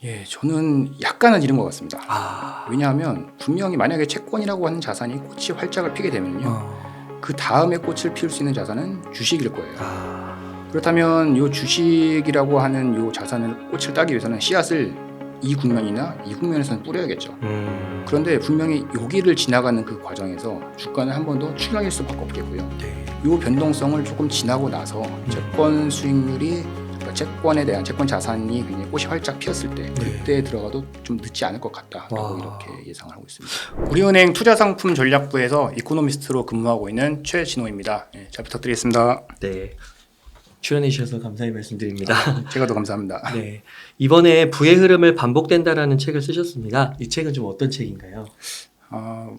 예, 저는 약간은 이른 것 같습니다. 아. 왜냐하면 분명히 만약에 채권이라고 하는 자산이 꽃이 활짝을 피게 되면요, 그 다음에 꽃을 피울 수 있는 자산은 주식일 거예요. 그렇다면 이 주식이라고 하는 이 자산을 꽃을 따기 위해서는 씨앗을 이 국면이나 이 국면에서는 뿌려야겠죠. 그런데 분명히 여기를 지나가는 그 과정에서 주가는 한 번 더 추락일 수밖에 없겠고요. 네. 이 변동성을 조금 지나고 나서 채권 수익률이, 그러니까 채권에 대한 채권 자산이 굉장히 꽃이 활짝 피었을 때, 그때 들어가도 좀 늦지 않을 것 같다라고 와. 이렇게 예상을 하고 있습니다. 우리은행 투자상품 전략부에서 이코노미스트로 근무하고 있는 최진호입니다. 예, 잘 부탁드리겠습니다. 네. 출연해 주셔서 감사히 말씀드립니다. 제가 더 감사합니다. 네. 이번에 부의 흐름을 반복된다라는 책을 쓰셨습니다. 이 책은 좀 어떤 책인가요?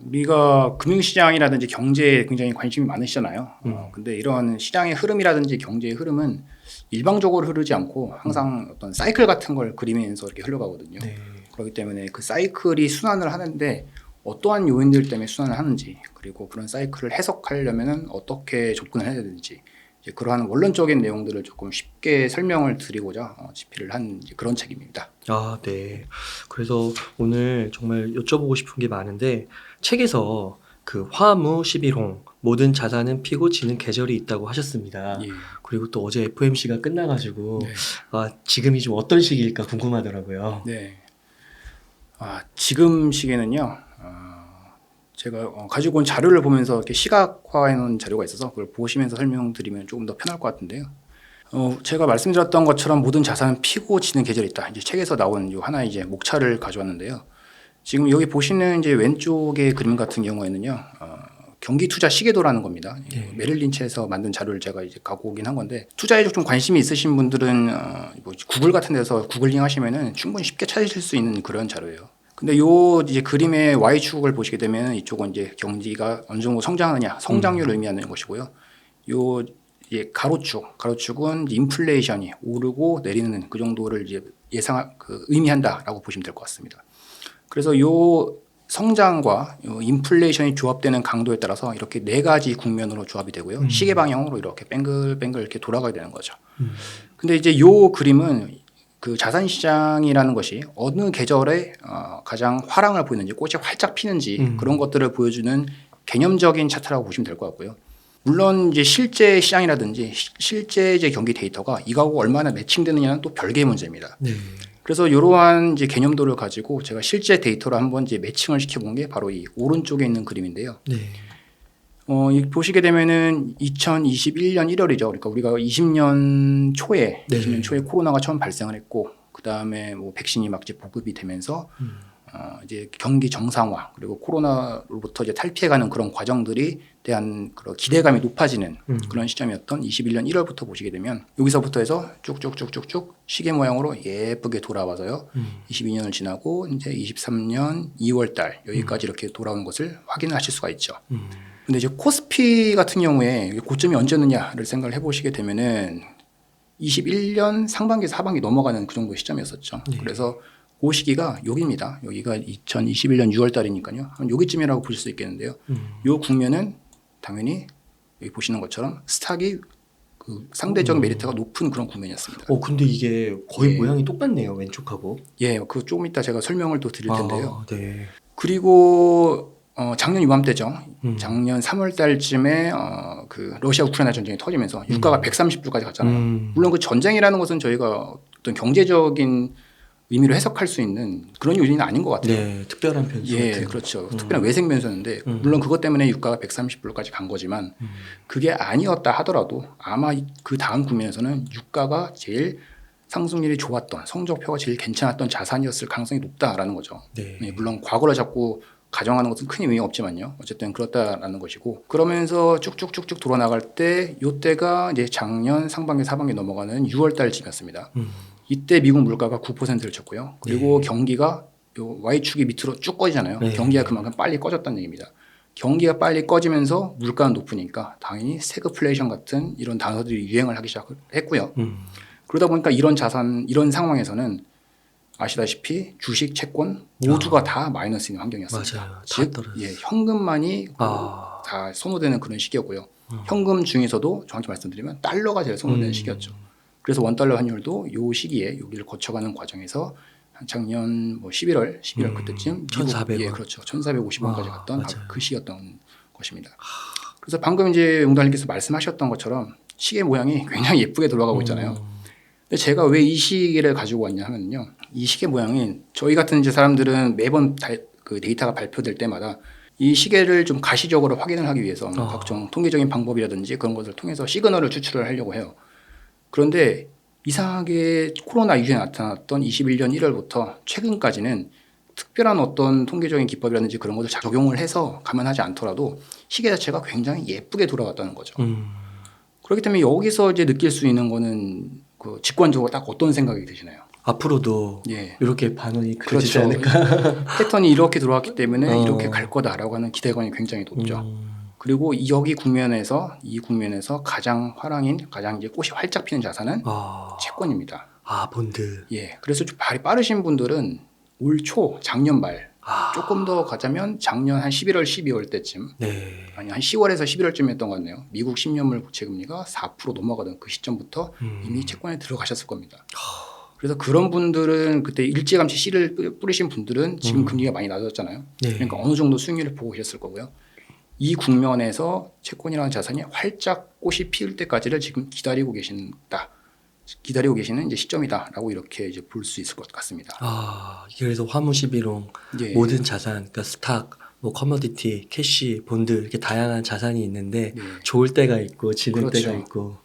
우리가 금융시장이라든지 경제에 굉장히 관심이 많으시잖아요. 근데 이런 시장의 흐름이라든지 경제의 흐름은 일방적으로 흐르지 않고 항상 어떤 사이클 같은 걸 그리면서 이렇게 흘러가거든요. 네. 그렇기 때문에 그 사이클이 순환을 하는데 어떠한 요인들 때문에 순환을 하는지, 그리고 그런 사이클을 해석하려면 어떻게 접근을 해야 되는지, 이제 그러한 원론적인 내용들을 조금 쉽게 설명을 드리고자 집필을 한 그런 책입니다. 아, 네. 그래서 오늘 정말 여쭤보고 싶은 게 많은데 책에서 그 화무 11홍 모든 자산은 피고 지는 계절이 있다고 하셨습니다. 예. 그리고 또 어제 FOMC가 끝나가지고 네. 지금이 좀 어떤 시기일까 궁금하더라고요. 네. 지금 시기에는요, 제가 가지고 온 자료를 보면서 이렇게 시각화해 놓은 자료가 있어서 그걸 보시면서 설명드리면 조금 더 편할 것 같은데요. 제가 말씀드렸던 것처럼 모든 자산은 피고 지는 계절이 있다. 이제 책에서 나온 요 하나의 이제 목차를 가져왔는데요. 지금 여기 보시는 이제 왼쪽의 그림 같은 경우에는요, 경기 투자 시계도라는 겁니다. 네. 메릴 린치에서 만든 자료를 제가 이제 갖고 오긴 한 건데, 투자에 좀 관심이 있으신 분들은 뭐 구글 같은 데서 구글링 하시면은 충분히 쉽게 찾으실 수 있는 그런 자료예요. 근데 요 이제 그림의 Y축을 보시게 되면 이쪽은 이제 경기가 어느 정도 성장하느냐, 성장률을 의미하는 것이고요. 요 이제 가로축은 인플레이션이 오르고 내리는 그 정도를 이제 의미한다라고 보시면 될 것 같습니다. 그래서 요 성장과 요 인플레이션이 조합되는 강도에 따라서 이렇게 네 가지 국면으로 조합이 되고요. 시계 방향으로 이렇게 뱅글뱅글 이렇게 돌아가게 되는 거죠. 근데 이제 요 그림은 그 자산 시장이라는 것이 어느 계절에 가장 화랑을 보이는지, 꽃이 활짝 피는지 그런 것들을 보여주는 개념적인 차트라고 보시면 될 것 같고요. 물론 이제 실제 시장이라든지 실제 이제 경기 데이터가 이거하고 얼마나 매칭되느냐는 또 별개의 문제입니다. 네. 그래서 이러한 이제 개념도를 가지고 제가 실제 데이터로 한번 이제 매칭을 시켜본 게 바로 이 오른쪽에 있는 그림인데요. 네. 보시게 되면은 2021년 1월이죠. 그러니까 우리가 20년 초에 코로나가 처음 발생을 했고, 그 다음에 뭐 백신이 막 이제 보급이 되면서 이제 경기 정상화, 그리고 코로나로부터 이제 탈피해가는 그런 과정들이 대한 그런 기대감이 높아지는 그런 시점이었던 21년 1월부터 보시게 되면 여기서부터 해서 쭉쭉쭉쭉쭉 시계 모양으로 예쁘게 돌아와서요. 22년을 지나고 이제 23년 2월 달 여기까지 이렇게 돌아오는 것을 확인하실 수가 있죠. 근데 이제 코스피 같은 경우에 고점이 언제였느냐를 생각을 해보시게 되면은 21년 상반기에서 하반기 넘어가는 그 정도 시점이었었죠. 네. 그래서 그 시기가 여기입니다. 여기가 2021년 6월 달이니까요. 한 여기쯤이라고 보실 수 있겠는데요. 요 국면은 당연히 여기 보시는 것처럼 스탁이 그 상대적 메리트가 높은 그런 국면이었습니다. 근데 이게 거의 모양이 똑같네요, 왼쪽하고. 예, 그 조금 이따 제가 설명을 또 드릴 텐데요. 네. 그리고 작년 이맘때죠. 작년 3월 달쯤에 그 러시아 우크라이나 전쟁이 터지면서 유가가 130불까지 갔잖아요. 물론 그 전쟁이라는 것은 저희가 어떤 경제적인 의미로 해석할 수 있는 그런 요인은 아닌 것 같아요. 네, 특별한 변수. 예, 같은. 그렇죠. 특별한 외생 변수였는데 물론 그것 때문에 유가가 130불까지 간 거지만 그게 아니었다 하더라도 아마 그 다음 국면에서는 유가가 제일 상승률이 좋았던, 성적표가 제일 괜찮았던 자산이었을 가능성이 높다라는 거죠. 네. 예, 물론 과거를 자꾸 가정하는 것은 큰 의미가 없지만요. 어쨌든 그렇다라는 것이고, 그러면서 쭉쭉쭉쭉 돌아나갈 때 이때가 이제 작년 상반기 하반기 넘어가는 6월 달쯤이었습니다. 이때 미국 물가가 9%를 쳤고요. 그리고 경기가 요 Y축이 밑으로 쭉 꺼지잖아요. 네. 경기가 그만큼 빨리 꺼졌다는 얘기입니다. 경기가 빨리 꺼지면서 물가는 높으니까 당연히 세그플레이션 같은 이런 단어들이 유행을 하기 시작했고요. 그러다 보니까 이런 상황에서는 아시다시피 주식, 채권 모두가 다 마이너스인 환경이었습니다. 맞아요. 즉, 현금만이 다 선호되는 그런 시기였고요. 현금 중에서도 정확히 말씀드리면 달러가 제일 선호되는 시기였죠. 그래서 원달러 환율도 이 시기에 여기를 거쳐가는 과정에서 작년 뭐 11월 그때쯤 1,400원. 예, 그렇죠. 1,450원까지 갔던 맞아요. 그 시였던 것입니다. 그래서 방금 이제 용달님께서 말씀하셨던 것처럼 시계 모양이 굉장히 예쁘게 돌아가고 있잖아요. 근데 제가 왜 이 시계를 가지고 왔냐 하면요. 이 시계 모양이 저희 같은 이제 사람들은 매번 그 데이터가 발표될 때마다 이 시계를 좀 가시적으로 확인을 하기 위해서 각종 통계적인 방법이라든지 그런 것을 통해서 시그널을 추출을 하려고 해요. 그런데 이상하게 코로나 이후에 나타났던 21년 1월부터 최근까지는 특별한 어떤 통계적인 기법이라든지 그런 것을 적용을 해서 감안하지 않더라도 시계 자체가 굉장히 예쁘게 돌아갔다는 거죠. 그렇기 때문에 여기서 이제 느낄 수 있는 거는 그 직관적으로 딱 어떤 생각이 드시나요? 앞으로도 예. 이렇게 반응이 그려지지 그렇죠. 않을까? 패턴이 이렇게 들어왔기 때문에 어. 이렇게 갈 거다라고 하는 기대감이 굉장히 높죠. 그리고 이 국면에서 가장 화랑인, 가장 이제 꽃이 활짝 피는 자산은 채권입니다. 본드. 예. 그래서 좀 발이 빠르신 분들은 올 초, 작년 말, 조금 더 가자면 작년 한 11월, 12월 때쯤, 네. 아니 한 10월에서 11월쯤 했던 것 같네요. 미국 10년물 국채 금리가 4% 넘어가던 그 시점부터 이미 채권에 들어가셨을 겁니다. 그래서 그런 분들은 그때 일찌감치 씨를 뿌리신 분들은 지금 금리가 많이 낮았잖아요. 네. 그러니까 어느 정도 수익률을 보고 계셨을 거고요. 이 국면에서 채권이라는 자산이 활짝 꽃이 피울 때까지를 지금 기다리고 계시는 이제 시점이다라고 이렇게 이제 볼 수 있을 것 같습니다. 그래서 화무 11호 예. 모든 자산, 그러니까 스탁, 뭐 커머디티, 캐시, 본드 이렇게 다양한 자산이 있는데 예. 좋을 때가 있고 지는 그렇죠. 때가 있고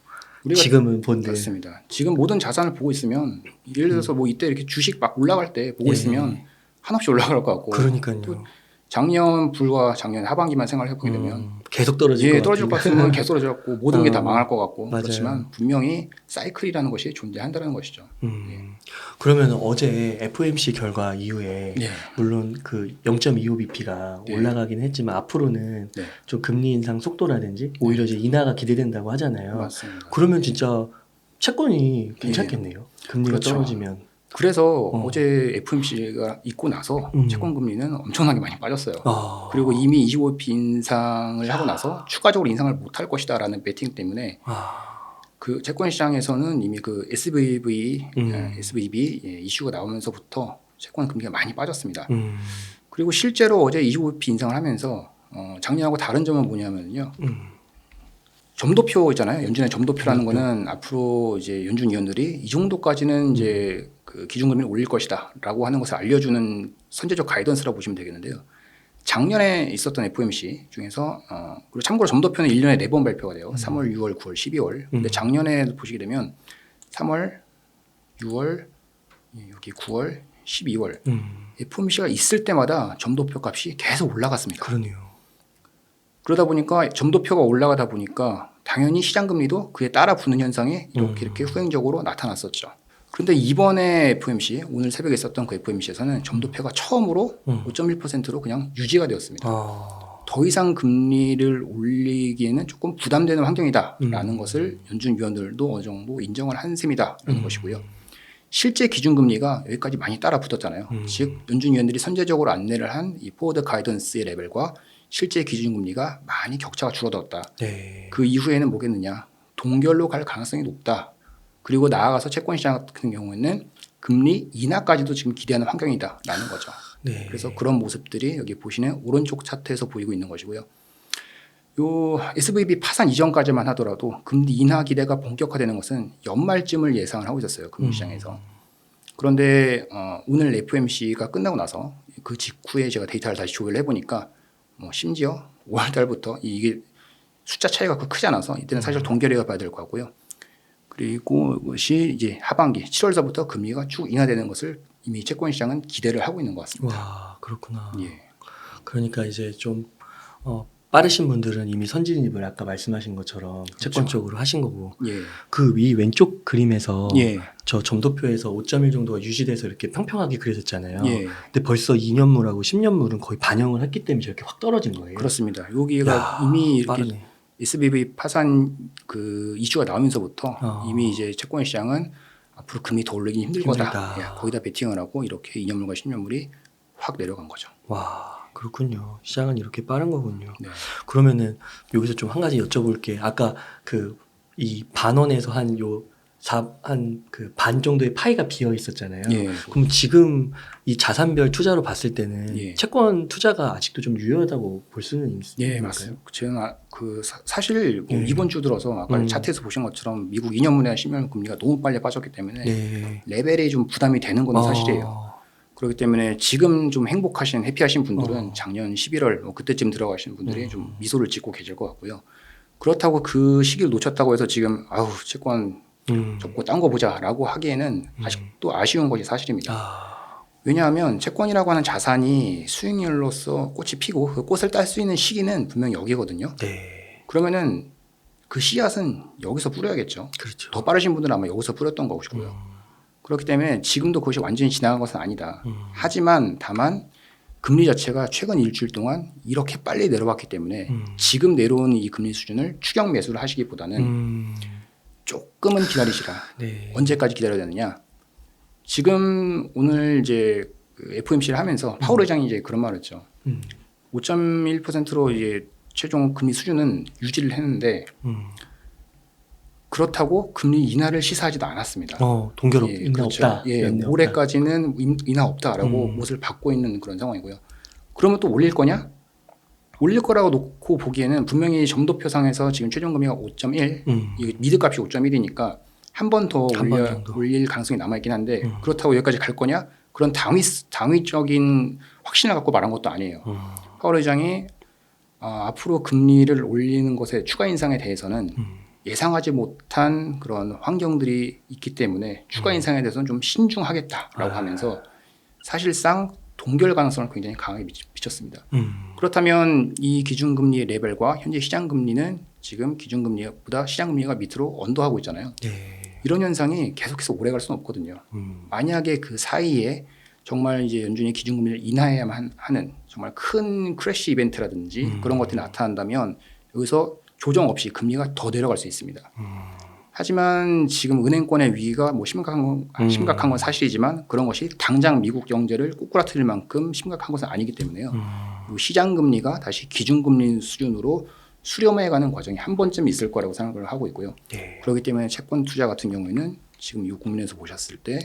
우리가 지금은 본드. 맞습니다. 지금 모든 자산을 보고 있으면 예를 들어서 뭐 이때 이렇게 주식 막 올라갈 때 보고 예. 있으면 한없이 올라갈 것 같고 그러니까요. 또 작년 불과 작년 하반기만 생각을 해보게 되면 계속 떨어질 것 떨어질 것 같으면 계속 떨어졌고 모든 게 다 망할 것 같고 맞아요. 그렇지만 분명히 사이클이라는 것이 존재한다는 것이죠. 그러면 어제 FOMC 결과 이후에 예. 물론 그 0.25bp가 네. 올라가긴 했지만 앞으로는 네. 좀 금리 인상 속도라든지 오히려 이제 인하가 기대된다고 하잖아요. 맞습니다. 그러면 진짜 채권이 괜찮겠네요. 금리가 그렇죠. 떨어지면. 그래서 어제 FOMC가 있고 나서 채권 금리는 엄청나게 많이 빠졌어요. 그리고 이미 25bp 인상을 하고 나서 추가적으로 인상을 못할 것이다라는 베팅 때문에 그 채권 시장에서는 이미 그 SVB 이슈가 나오면서부터 채권 금리가 많이 빠졌습니다. 그리고 실제로 어제 25bp 인상을 하면서 작년하고 다른 점은 뭐냐면요. 점도표 있잖아요. 연준의 점도표라는 거는 앞으로 이제 연준 위원들이 이 정도까지는 이제 그 기준금리를 올릴 것이다라고 하는 것을 알려주는 선제적 가이던스라고 보시면 되겠는데요. 작년에 있었던 FOMC 중에서 그리고 참고로 점도표는 1년에 4번 발표가 돼요. 3월, 6월, 9월, 12월. 근데 작년에 보시게 되면 3월, 6월, 여기 9월, 12월 FOMC가 있을 때마다 점도표 값이 계속 올라갔습니다. 그러네요. 그러다 보니까 점도표가 올라가다 보니까 당연히 시장 금리도 그에 따라 붙는 현상이 이렇게 후행적으로 나타났었죠. 그런데 이번에 FOMC 오늘 새벽에 있었던 그 FOMC에서는 점도표가 처음으로 5.1%로 그냥 유지가 되었습니다. 더 이상 금리를 올리기에는 조금 부담되는 환경이다라는 것을 연준 위원들도 어느 정도 인정을 한 셈이다라는 것이고요. 실제 기준금리가 여기까지 많이 따라 붙었잖아요. 즉 연준 위원들이 선제적으로 안내를 한 이 포워드 가이던스의 레벨과 실제 기준금리가 많이 격차가 줄어들었다. 네. 그 이후에는 뭐겠느냐. 동결로 갈 가능성이 높다. 그리고 나아가서 채권시장 같은 경우에는 금리 인하까지도 지금 기대하는 환경이다라는 거죠. 네. 그래서 그런 모습들이 여기 보시는 오른쪽 차트에서 보이고 있는 것이고요. 요 SVB 파산 이전까지만 하더라도 금리 인하 기대가 본격화되는 것은 연말쯤을 예상을 하고 있었어요. 금융시장에서. 그런데 오늘 FOMC가 끝나고 나서 그 직후에 제가 데이터를 다시 조회를 해보니까 심지어 5월 달부터 이게 숫자 차이가 크지 않아서 이때는 사실 동결해 봐야 될 것 같고요. 그리고 이것이 이제 하반기 7월서부터 금리가 쭉 인하되는 것을 이미 채권 시장은 기대를 하고 있는 것 같습니다. 와, 그렇구나. 예. 그러니까 이제 좀 빠르신 분들은 이미 선진입을 아까 말씀하신 것처럼 채권 쪽으로 하신 거고 예. 그 위 왼쪽 그림에서 예. 저 점도표에서 5.1 정도가 유지돼서 이렇게 평평하게 그려졌잖아요. 예. 근데 벌써 2년물하고 10년물은 거의 반영을 했기 때문에 저렇게 확 떨어진 거예요. 그렇습니다. 여기가 이미 이렇게 SVB 파산 그 이슈가 나오면서부터 이미 이제 채권 시장은 앞으로 금리 더 올리기 힘들 거다. 예, 거기다 베팅을 하고 이렇게 2년물과 10년물이 확 내려간 거죠. 와, 그렇군요. 시장은 이렇게 빠른 거군요. 네. 그러면은 여기서 좀 한 가지 여쭤볼 게 아까 그 이 반원에서 한 요 한 그 반 정도의 파이가 비어 있었잖아요. 예. 그럼 지금 이 자산별 투자로 봤을 때는 예. 채권 투자가 아직도 좀 유효하다고 볼 수는 있을까요? 예, 맞습니다. 저는 사실 뭐 예. 이번 주 들어서 아까 차트에서 보신 것처럼 미국 2년물의 10년 금리가 너무 빨리 빠졌기 때문에 네. 레벨이 좀 부담이 되는 건 사실이에요. 그렇기 때문에 지금 좀 행복하신 해피하신 분들은 작년 11월 뭐 그때쯤 들어가시는 분들이 좀 미소를 짓고 계실 것 같고요. 그렇다고 그 시기를 놓쳤다고 해서 지금 아우 채권 접고 딴 거 보자라고 하기에는 아직도 아쉬운 것이 사실입니다. 왜냐하면 채권이라고 하는 자산이 수익률로서 꽃이 피고 그 꽃을 딸 수 있는 시기는 분명히 여기거든요. 네. 그러면은 그 씨앗은 여기서 뿌려야겠죠. 그렇죠. 더 빠르신 분들은 아마 여기서 뿌렸던 것이고요. 그렇기 때문에 지금도 그것이 완전히 지나간 것은 아니다. 하지만 다만 금리 자체가 최근 일주일 동안 이렇게 빨리 내려왔기 때문에 지금 내려온 이 금리 수준을 추격 매수를 하시기보다는 조금은 기다리시라. 네. 언제까지 기다려야 되느냐? 지금 오늘 이제 그 FOMC를 하면서 파월 의장이 이제 그런 말을 했죠. 5.1%로 이제 최종 금리 수준은 유지를 했는데 그렇다고 금리 인하를 시사하지도 않았습니다. 동결 예, 인하 그렇죠. 없다. 예, 연내 올해까지는 인하 없다라고 못을 받고 있는 그런 상황이고요. 그러면 또 올릴 거냐? 올릴 거라고 놓고 보기에는 분명히 점도표상에서 지금 최종 금리가 5.1, 이 미드값이 5.1이니까 한 번 더 한번 정도. 올릴 가능성이 남아있긴 한데 그렇다고 여기까지 갈 거냐? 그런 당위적인 확신을 갖고 말한 것도 아니에요. 파월 의장이 앞으로 금리를 올리는 것에 추가 인상에 대해서는 예상하지 못한 그런 환경들이 있기 때문에 추가 인상에 대해서는 좀 신중하겠다라고 하면서 사실상 동결 가능성을 굉장히 강하게 미쳤습니다. 그렇다면 이 기준금리의 레벨과 현재 시장금리는 지금 기준금리보다 시장금리가 밑으로 언더하고 있잖아요. 네. 이런 현상이 계속해서 오래 갈 수는 없거든요. 만약에 그 사이에 정말 이제 연준이 기준금리를 인하해야만 하는 정말 큰 크래시 이벤트라든지 그런 것들이 나타난다면 여기서 조정 없이 금리가 더 내려갈 수 있습니다. 하지만 지금 은행권의 위기가 뭐 심각한 건 사실이지만 그런 것이 당장 미국 경제를 꼬꾸라뜨릴 만큼 심각한 것은 아니기 때문에요. 시장 금리가 다시 기준금리 수준으로 수렴해가는 과정이 한 번쯤 있을 거라고 생각을 하고 있고요. 네. 그렇기 때문에 채권 투자 같은 경우에는 지금 이 국면에서 보셨을 때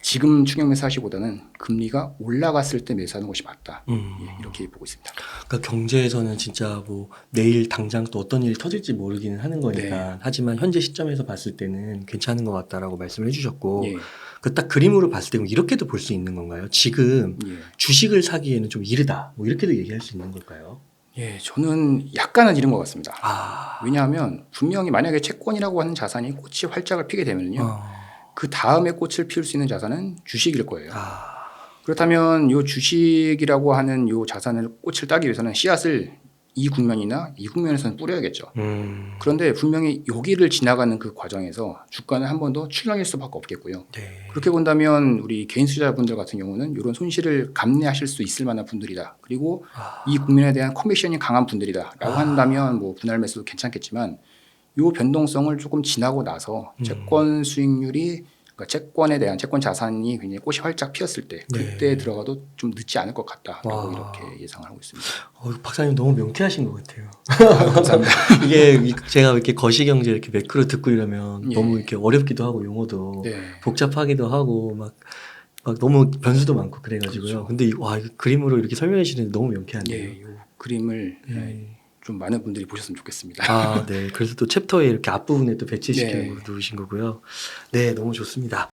지금 추격 매수하시보다는 금리가 올라갔을 때 매수하는 것이 맞다. 예, 이렇게 보고 있습니다. 그러니까 경제에서는 진짜 뭐 내일 당장 또 어떤 일이 터질지 모르기는 하는 거니까 네. 하지만 현재 시점에서 봤을 때는 괜찮은 것 같다라고 말씀을 해주셨고 예, 그 딱 그림으로 봤을 때 이렇게도 볼 수 있는 건가요? 지금 예. 주식을 사기에는 좀 이르다 뭐 이렇게도 얘기할 수 있는 걸까요? 예, 저는 약간은 이른 것 같습니다. 아, 왜냐하면 분명히 만약에 채권이라고 하는 자산이 꽃이 활짝을 피게 되면요, 그 다음에 꽃을 피울 수 있는 자산은 주식일 거예요. 그렇다면 이 주식이라고 하는 이 자산을 꽃을 따기 위해서는 씨앗을 이 국면이나 이 국면에서는 뿌려야겠죠. 그런데 분명히 여기를 지나가는 그 과정에서 주가는 한 번 더 출렁일 수밖에 없겠고요. 네. 그렇게 본다면 우리 개인 투자자분들 같은 경우는 이런 손실을 감내하실 수 있을 만한 분들이다. 그리고 이 국면에 대한 커미션이 강한 분들이다라고 한다면 뭐 분할 매수도 괜찮겠지만 이 변동성을 조금 지나고 나서 채권 수익률이 그러니까 채권에 대한 채권 자산이 굉장히 꽃이 활짝 피었을 때 그때 네. 들어가도 좀 늦지 않을 것 같다라고 와. 이렇게 예상을 하고 있습니다. 박사님 너무 명쾌하신 것 같아요. 감사합니다. 이게 제가 이렇게 거시경제 이렇게 매크로 듣고 이러면 예. 너무 이렇게 어렵기도 하고 용어도 네. 복잡하기도 하고 막 너무 변수도 많고 그래가지고요. 그렇죠. 근데 와 이거 그림으로 이렇게 설명해 주시는데 너무 명쾌하네요. 예, 이 그림을 예. 좀 많은 분들이 보셨으면 좋겠습니다. 아, 네. 그래서 또 챕터에 이렇게 앞부분에 또 배치시키는 네. 거 누르신 거고요. 네, 너무 좋습니다.